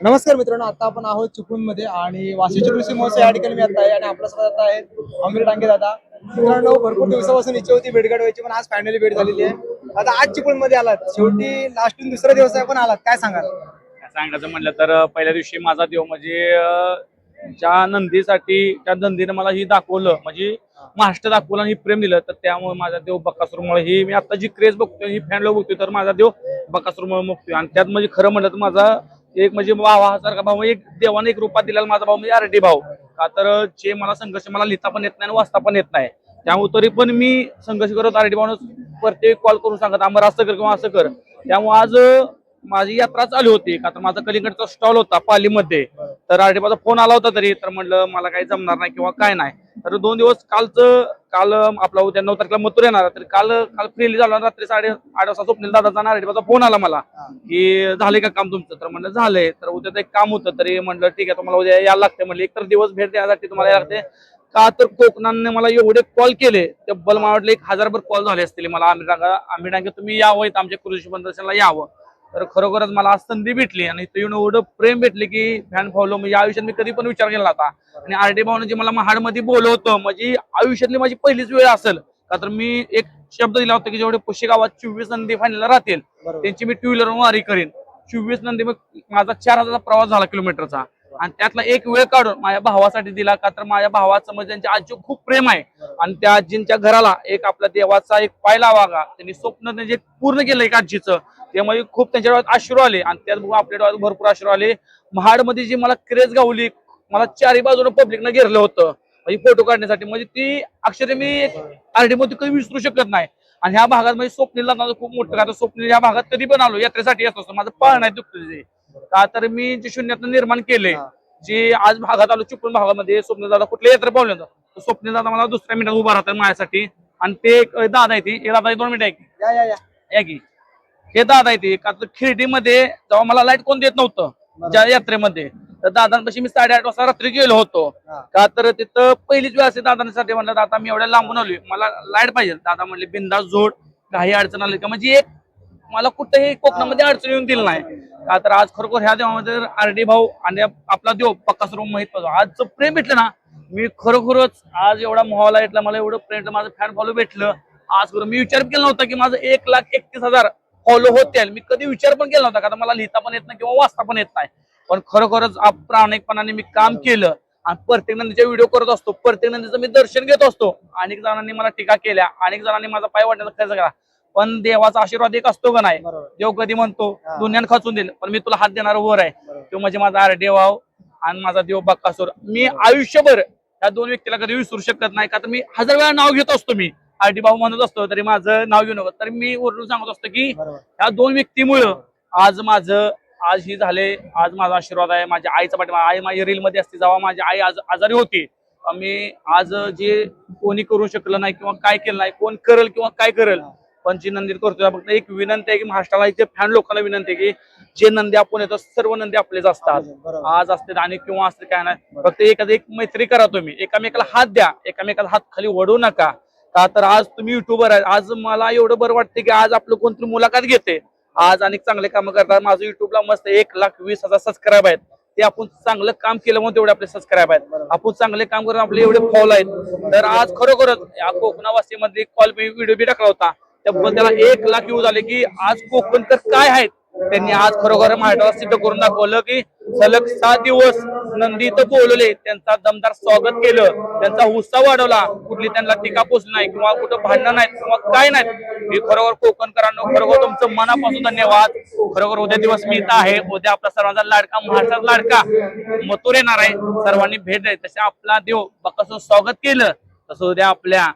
नमस्कार मित्रांनो, आता आपण आहोत चिपळूणमध्ये आणि वाशीचे कृषी महोत्सव या ठिकाणी मी आता आहे आणि आपल्या सोबत आता आहेत अमीर डांगे दादा. मित्रांनो, भरपूर दिवसापासून इच्छा होती भेटगाठ व्हायची, पण आज फायनली भेट झालेली आहे. आता आज चिपळूणमध्ये आलात, शेवटी लास्टून दुसरा दिवस आहे, पण आलात, काय सांगाल? सांगायचं म्हटलं तर पहिल्या दिवशी माझा देव म्हणजे ज्या नंदीसाठी त्या नंदीने मला ही दाखवलं, म्हणजे महाराष्ट्र दाखवलं आणि ही प्रेम दिलं, तर त्यामुळे माझा देव बकासूरमुळे ही मी आता जी क्रेज बघतोय, ही फॅन लोक बघतोय, तर माझा देव बकासूरमुळे बघतोय. आणि त्यात म्हणजे खरं म्हणलं तर माझा एक म्हणजे भावासारखा भाऊ, एक देवाने एक रूपात दिलेला माझा भाऊ म्हणजे आरडी भाऊ. का तर जे मला संघर्ष मला लिहिता पण येत नाही आणि वाचता पण येत नाही, त्यामुळे तरी पण मी संघर्ष करत आरडी भाऊ प्रत्येक कॉल करून सांगत आम्हाला असं कर किंवा असं कर. त्यामुळे आज माझी यात्रा चालू होती, का तर माझा कलिंगडचा स्टॉल होता पालीमध्ये. तर आरडीबाचा फोन आला होता तरी, तर म्हणलं मला काही जमणार नाही किंवा काय नाही. तर 2 दिवस काल आपला उद्या 9 तारखेला मथुर येणार, तर काल फ्रीली झाला. रात्री 8:30 वाजता स्वप्नील दादाचा आरडीबाचा फोन आला मला की झाले का काम तुमचं, तर म्हणलं झालंय. तर उद्याचं एक काम होतं, तरी म्हणलं ठीक आहे तुम्हाला उद्या यायला लागते. म्हणलं एक तर दिवस भेट देण्यासाठी तुम्हाला यायला लागते. का तर कोकणाने मला एवढे कॉल केले, तब्बल मला वाटलं 1000 कॉल झाले असतील मला. आम्ही डांगे तुम्ही यावं, आमच्या कृषी प्रदर्शनाला यावं. तर खरोखरच मला आज संधी भेटली आणि इथं येऊन एवढं प्रेम भेटले की फॅन फॉलो म्हणजे आयुष्यात मी कधी पण विचार केला होता. आणि आरडी भाऊने जे मला महाडमध्ये बोलवतं, म्हणजे आयुष्यातली माझी पहिलीच वेळ असेल. का तर मी एक शब्द दिला होता की जेवढे पुशे गावात 24 नंदी फायनलला राहतील त्यांची मी 2 व्हीलर वारी करीन. 24 नंदी मग माझा 4000चा प्रवास झाला किलोमीटरचा, आणि त्यातला एक वेळ काढून माझ्या भावासाठी दिला. का तर माझ्या भावाचं म्हणजे त्यांच्या आजी खूप प्रेम आहे, आणि त्या आजींच्या घराला एक आपला देवाचा एक पाय लावा का त्यांनी स्वप्न म्हणजे पूर्ण केलं एक आजीचं. त्यामुळे खूप त्यांच्या डोळ्यात अश्रू आले, आणि त्यात बघून आपल्या डोळ्यात भरपूर अश्रू आले. महाडमध्ये जी मला क्रेज गावली, मला चारही बाजूने पब्लिकनं घेरलं होतं म्हणजे फोटो काढण्यासाठी, म्हणजे ती अक्षरे मी आरडी मध्ये कधी विसरू शकत नाही. आणि ह्या भागात म्हणजे स्वप्नीला माझं खूप मोठं, का स्वप्नील ह्या भागात कधी पण आलो यात्रेसाठी असतो, माझं पाळ नाही दुखतं. का तर मी जे शून्यातनं निर्माण केले, जे आज भागात आलो चिपळूण भागामध्ये, स्वप्नील दादा कुठल्या यात्रा पावलं तर स्वप्नील दादा मला दुसऱ्या मिनिटात उभा राहतात माझ्यासाठी. आणि ते एक दादा आहे, ती दादा 2 मिनिटं या की हे दादा आहे ते. का तर खिरडीमध्ये जेव्हा मला लाईट कोण देत नव्हतं ज्या यात्रेमध्ये, तर दादांपाशी मी 8:30 वाजता रात्री गेलो होतो. का तर तिथं पहिलीच वेळ असे दादांसाठी म्हणलं, दादा मी एवढ्या लांबून आलोय, मला लाईट पाहिजे. दादा म्हणले बिंदास जोड, काही अडचण आली का. म्हणजे एक मला कुठेही कोकणामध्ये अडचण येऊन दिली नाही. का तर आज खरोखर ह्या देवामध्ये आरडी भाऊ आणि आपला देव बकासूर माहित आजचं प्रेम भेटलं ना. मी खरोखरच आज एवढा मोहाला भेटला, मला एवढं प्रेम, माझं फॅन फॉलो भेटलं. आज मी विचार केला नव्हता की माझं 1,31,000 फॉलो होते. मी कधी विचार पण केला नव्हता, कारण मला लिहिता पण येत नाही किंवा वाचता पण येत नाही. पण खरोखरच प्रामाणिकपणाने मी काम केलं, आणि प्रत्येक नंदीचे व्हिडिओ करत असतो, प्रत्येक नंदीचं मी दर्शन घेत असतो. अनेक जणांनी मला टीका केल्या, अनेक जणांनी माझा पाय वाटण्याचा खर्च केला, पण देवाचा आशीर्वाद एक असतो का नाही. देव कधी म्हणतो दुनियान खचून देईल, पण मी तुला हात देणार वर आहे. तो म्हणजे माझा आरडी भाऊ आणि माझा देव बकासूर. मी आयुष्यभर या 2 व्यक्तीला कधी विसरू शकत नाही. का तर मी 1000 वेळा नाव घेत असतो, मी आरडी भाऊ म्हणत असतो तरी माझं नाव घेऊ नको. तर मी वरून सांगत असतो की या 2 व्यक्तीमुळं आज ही झाले. आज माझा आशीर्वाद आहे, माझ्या आईचा पाठिंबा. आई माझी रील मध्ये असते, जेव्हा माझी आई आजारी होती, मी आज जे कोणी करू शकलं नाही किंवा काय केलं नाही, कोण करेल किंवा काय करेल, पण जी नंदी करतोय फक्त एक विनंती आहे की महाराष्ट्राला इथे फॅन लोकांना विनंती आहे की जे नंदी आपण येतो सर्व नंदी आपलेच असतात. आज असते आणि किंवा असते काय नाही, फक्त एक मैत्री करा, तुम्ही एकामेकाला हात द्या, एकामेकाला हात खाली वळू नका. का तर आज तुम्ही युट्यूबर आहे, आज मला एवढं बरं वाटतं की आज आपलं कोणतरी मुलाखत घेते, आज अनेक चांगले काम करतात. माझं युट्यूबला मस्त 1,20,000 सबस्क्राईब आहेत. ते आपण चांगलं काम केलं म्हणून तेवढे आपले सबस्क्राईब आहेत. आपण चांगले काम करून आपले एवढे फॉलो आहेत. तर आज खरोखरच या कोकणावासीमध्ये कॉल व्हिडिओ बी टाकला होता, त्याबद्दल त्याला 1,00,000 व्ह्यूज आले की आज कोकण तर काय आहेत. त्यांनी आज खरोखर महाराष्ट्राला सिद्ध करून दाखवलं की सलग 7 दिवस नंदी इथं बोलवले, त्यांचा दमदार स्वागत केलं, त्यांचा उत्साह वाढवला, कुठली त्यांना टीका पोचली नाही किंवा कुठं भांडणं नाहीत किंवा काय नाहीत. मी खरोखर कोकणकरांनो खरोखर तुमचं मनापासून धन्यवाद. खरोखर उद्या दिवस मी इथं आहे. उद्या आपला सर्वांचा लाडका महाराष्ट्राचा लाडका मथुर येणार आहे, सर्वांनी भेट द्याय. तसे आपला देव बकासूर स्वागत केलं, तसं उद्या आपल्या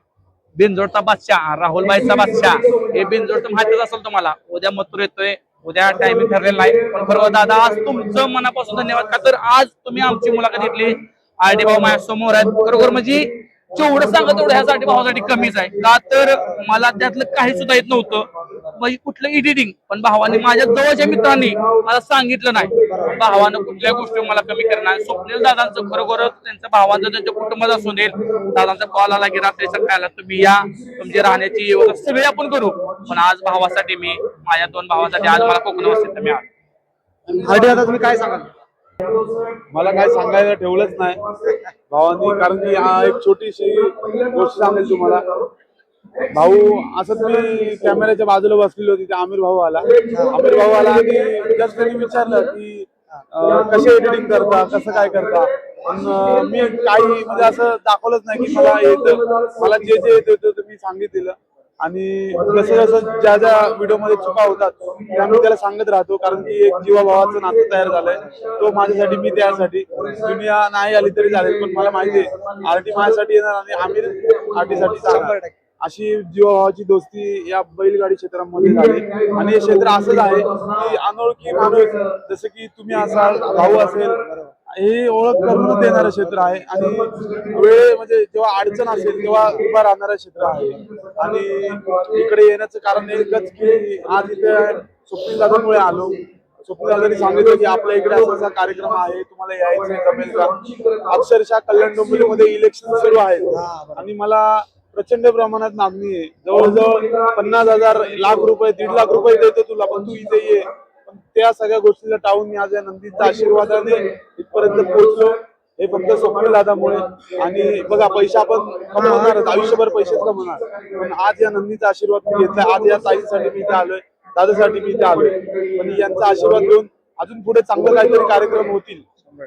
बिनजोडचा बादशाह राहुलबाईचा बादशाह, हे बिनजोडचं माहितीच असेल तुम्हाला, उद्या मथुर येतोय. उद्या टायमिंग ठरलेला नाही, पण खरोखर दादा आज तुमचं मनापासून धन्यवाद. का तर आज तुम्ही आमची मुलाखत घेतली. आरडी भाऊ माझ्या समोर आहेत. खरोखर म्हणजे जेवढं सांगत तेवढं ह्यासाठी भावासाठी कमीच आहे. का तर मला त्यातलं काही सुद्धा येत नव्हतं, म्हणजे कुठलं एडिटिंग. पण भावाने माझ्या जवळच्या मित्रांनी मला सांगितलं नाही, भावानं कुठल्या गोष्टी मला कमी करणार. स्वप्नील दादांचं खरोखरच त्यांच्या भावांचं त्यांच्या कुटुंबात असून देईल. दादांचा कॉल आला की रात्री सकाळला तुम्ही या, तुमची राहण्याची व्यवस्था सगळी आपण करू. पण आज भावासाठी मी माझ्या 2 भावांसाठी आज मला कोकणात तुम्ही आरडी दादा, तुम्ही काय सांगाल? मला काय सांगायला ठेवलंच नाही भावांनी, कारण की हा एक छोटीशी गोष्ट सांगेल तुम्हाला. भाऊ असंच मी कॅमेऱ्याच्या बाजूला बसलेलो होती, आमिर भाऊ आला आणि जस्ट त्यांनी विचारलं की कसे एडिटिंग करता, कसं काय करता. पण मी काही म्हणजे असं दाखवलंच नाही की मला येतं. मला जे जे येत होतं मी सांगितलं आणि जसं जसं ज्या ज्या व्हिडिओमध्ये चुका होतात त्या मी त्याला सांगत राहतो, कारण की एक जीवाभावाचं नातं तयार झालंय. तो माझ्यासाठी, मी त्यासाठी. दुनिया नाही आली तरी चालेल, पण मला माहिती आहे आरटी माझ्यासाठी येणार आणि आमिर आरटीसाठी जाणार. अशी जीवाभावाची दोस्ती या बैलगाडी क्षेत्रामध्ये झाली. आणि हे क्षेत्र असंच आहे की अनोळखी माणूस जसं की तुम्ही असाल, भाऊ असेल, हे ओळख करून देणारं क्षेत्र आहे. आणि वेळ म्हणजे जेव्हा अडचण असेल तेव्हा उभा राहणारं क्षेत्र आहे. आणि इकडे येण्याचं कारण एकच की आज इथे स्वप्नील दादांमुळे आलो. स्वप्नील दादांनी सांगितलं की आपल्या इकडे असा असा कार्यक्रम आहे, तुम्हाला यायचं जमेल का. अक्षरशः कल्याण डोंबिवलीमध्ये इलेक्शन सुरू आहे आणि मला प्रचंड प्रमाणात मागणी आहे. जवळजवळ 50,000 लाख रुपये, 1.5 लाख रुपये देतो तुला, पण तू इथे ये. पण त्या सगळ्या गोष्टीला टाळून मी आज या नंदीच्या आशीर्वादाने इथपर्यंत पोहोचलो. हे फक्त स्वप्नील दादामुळे. आणि बघा, पैसे आपण कमवणारच, आयुष्यभर पैसेच कमवणार, पण आज या नंदीचा आशीर्वाद मी घेतलाय. आज या ताईसाठी मी इथे आलोय, दादासाठी मी इथे आलोय. पण यांचा आशीर्वाद घेऊन अजून पुढे चांगलं काहीतरी कार्यक्रम होतील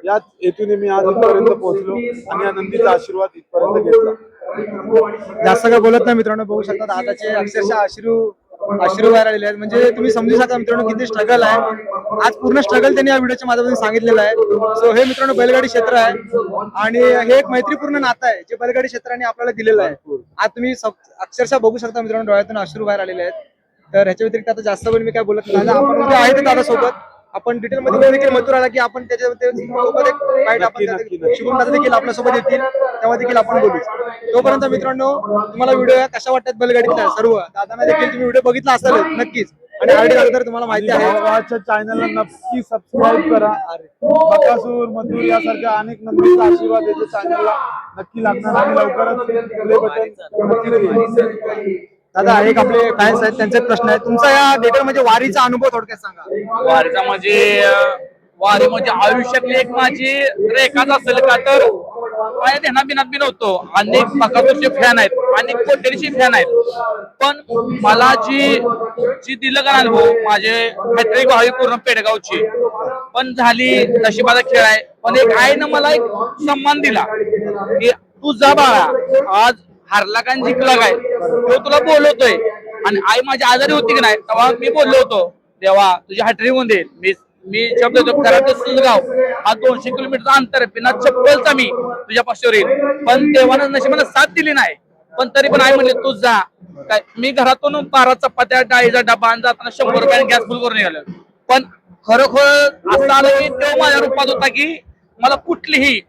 याच हेतूने मी आज इथपर्यंत पोहोचलो आणि या नंदीचा आशीर्वाद इथपर्यंत घेतला. जास्त काय बोलत नाही मित्रांनो, बघू शकता दादाचे अक्षरशः अश्रू बाहेर आलेले आहेत. म्हणजे तुम्ही समजू शकता मित्रांनो किती स्ट्रगल आहे. आज पूर्ण स्ट्रगल त्यांनी या व्हिडिओच्या माध्यमातून सांगितलेलं आहे. सो हे मित्रांनो बैलगाडी क्षेत्र आहे आणि हे एक मैत्रीपूर्ण नातं आहे जे बैलगाडी क्षेत्राने आपल्याला दिलेलं आहे. आज तुम्ही अक्षरशः बघू शकता मित्रांनो, डोळ्यातून अश्रू बाहेर आलेले आहेत. तर ह्याच्या व्यतिरिक्त आता जास्त वेळ मी काय बोलत नाही. आपण उद्या आहेत दादा सोबत, आपण डिटेल मध्ये देखील मथुर आला की आपण त्याच्यामध्ये शुभम दादा देखील आपल्या सोबत येतील, तेव्हा देखील आपण बोलू. तोपर्यंत मित्रांनो, तुम्हाला व्हिडिओ कशा वाटतात बैलगाडीच्या सर्व दादांना देखील तुम्ही व्हिडिओ बघितला असेल नक्कीच. आणि आरडी दादा तर तुम्हाला माहिती आहे, चॅनलला नक्की सबस्क्राईब करा. बकासूर, मथुर यासारख्या अनेक नंदीचा आशीर्वाद याच्या चॅनलला नक्की लागणार आणि लवकरच प्ले बटन. दादा एक आपले फॅन्स आहेत, त्यांचे प्रश्न आहेत. तुमचा या डेटर म्हणजे वारीचा अनुभव थोडक्यात सांगा. वारीचा वारी म्हणजे आयुष्यातली एक माझी रेखाच असेल का, तर माझ्या ध्यानात बिनात बी नव्हतो. अनेक बकासूरचे फॅन आहेत, अनेक कोटेरीचे फॅन आहेत, पण मला जी दिलं का अनुभव, माझे हॅट्रिक व्हावी पूर्ण पेडगावची पण झाली, नशिबाचा खेळ आहे. पण एक आईनं मला एक सन्मान दिला की तू जा बाळा, आज हारला काय जिंकला काय तो तुला बोलवतोय. आणि आई माझी आजारी होती की नाही तेव्हा मी बोललो होतो, देवा तुझी हॅट्रिक होऊन दे. मी शब्द देतो, खराब सुलगाव हा 200 किलोमीटरचा अंतर आहे, बिना चप्पलचा मी तुझ्या पाशीवर येईल. पण देवानं नशिबानं साथ दिली नाही, पण तरी पण आई म्हणले तू जा. काय मी घरातून 12 चपात्या, डाळीचा डबा आणि जाताना 100 रुपयाने गॅस फुल करून निघालो. पण खरोखर असं आलं की तो माझ्या रूपात होता की मला कुठलीही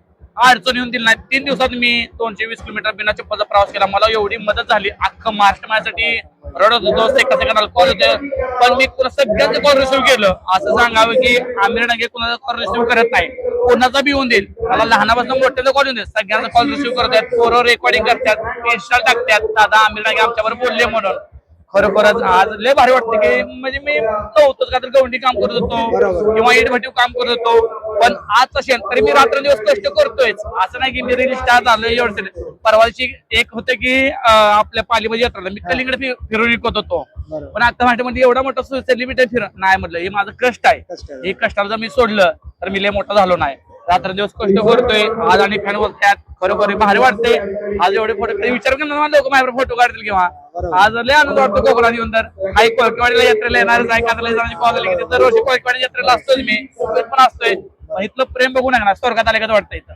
अडचण येऊन दिली नाही. 3 दिवसात मी 220 किलोमीटर बिना चप्पलचा प्रवास केला. मला एवढी मदत झाली, अख्खं महाराष्ट्र माझ्यासाठी रडत होतो. सेकंदाला कॉल होते, पण मी सगळ्यांचं कॉल रिसिव्ह केलं. असं सांगावं की आमिर डांगे कुणाचा कॉल रिसिव्ह करत नाही, कोणाचा बी येऊन देईल. मला लहानापासून मोठ्याचा कॉल येऊन देईल, सगळ्यांचा कॉल रिसिव्ह करतात, पोरं रेकॉर्डिंग करतात, इन्स्टा टाकतात, दादा आमिर डांगे आमच्यावर बोलले म्हणून. खरोखरच आज लय भारी वाटतं की म्हणजे मी नव्हतोच का तर गवंडी काम करत होतो किंवा इटभट्टी काम करत होतो, पण आज असेल तरी मी रात्रंदिवस कष्ट करतोय. असं नाही की मी रील स्टार झालो एवढं. परवाची एक होतं की आपल्या पालीबाजी यात्रेला मी कलिंगड फिरून विकत होतो, पण आता माझ्यामध्ये एवढा मोठा सेलिब्रिटी फिर नाही म्हटलं हे माझं कष्ट आहे. हे कष्टाला जर मी सोडलं तर मी लय मोठा झालो नाही. रात्रंदिवस कष्ट करतोय आज आणि फॅन बोलतात. खरोखर भारी वाटते. आज एवढे फोटो विचार करणार लोक माझ्यावर फोटो काढतील किंवा आज लय आनंद वाटतो कोकणात येऊन. तर आई कोळकेवाडीला यात्रेला येणारच आहे, का दरवर्षी कोळकेवाडी यात्रेला असतोय मी पण असतोय. इथलं प्रेम बघू नका, स्वर्गात आले का वाटतं इथं.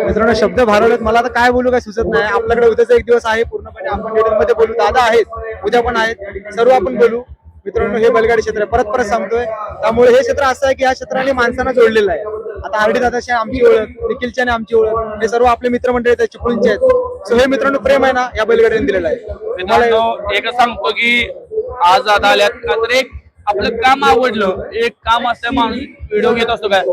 मित्रांनो शब्द भारवलेत, मला आता काय बोलू काय सुचत नाही. आपल्याकडे उद्याचा एक दिवस आहे, पूर्णपणे आपण डिटेलमध्ये बोलू. दादा आहेत, उद्या पण आहेत, सर्व आपण बोलू. मित्रांनो हे बैलगाडी क्षेत्र परत सांगतोय, त्यामुळे हे क्षेत्र असं आहे की या क्षेत्राने माणसांना जोडलेलं आहे. आता आरडी दादाची आमची ओळख, निखिलची आणि आमची ओळख, हे सर्व आपले मित्रमंडळी आहेत, चिपळूणचे आहेत. सो हे मित्रांनो प्रेम आहे ना या बैलगाडीने दिलेलं आहे. मित्रांनो एक सांगतो की आज दादा आल्यात का तर एक आपलं काम आवडलं, एक काम असतं माणूस व्हिडिओ घेत असतो काय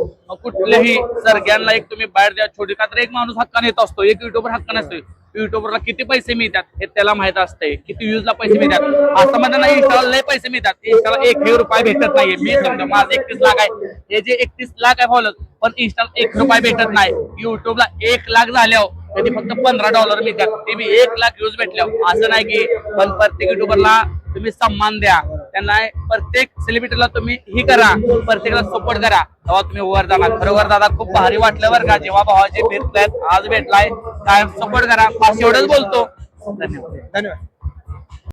कुठल्याही सरग्यांना एक तुम्ही बाहेर द्या छोटी का तर एक माणूस हक्काने येत असतो, एक युट्यूबर हक्का नसतोय. युट्यूबरला किती पैसे मिळतात हे त्याला माहित असते, किती व्ह्यूजला पैसे मिळतात. असं म्हणतात ना इंस्टाला लय पैसे मिळतात, इंस्टाला 1 रुपया भेटत नाहीये. मी समजा माझं 31 लाख आहे, हे जे 31 लाख आहे फॉलोअर्स, पण इंस्टाला 1 रुपया भेटत नाही. युट्यूबला 1 लाख झाल्यावर कधी फक्त $15 मिळतात, ते बी 1 लाख व्ह्यूज भेटल्यावर. असं नाही की, पण प्रत्येक युट्यूबरला तुम्ही सम्मान द्या, त्यांना प्रत्येक सेलिब्रिटीला तुम्ही ही करा, प्रत्येकाला सपोर्ट करा, तेव्हा तुम्ही वर जाणार. खरोखर दादा खूप भारी वाटलं बरं का, जेव्हा भावाचे भेटलाय आज भेटलाय, काय सपोर्ट करा. बस एवढंच बोलतो. धन्यवाद. धन्यवाद.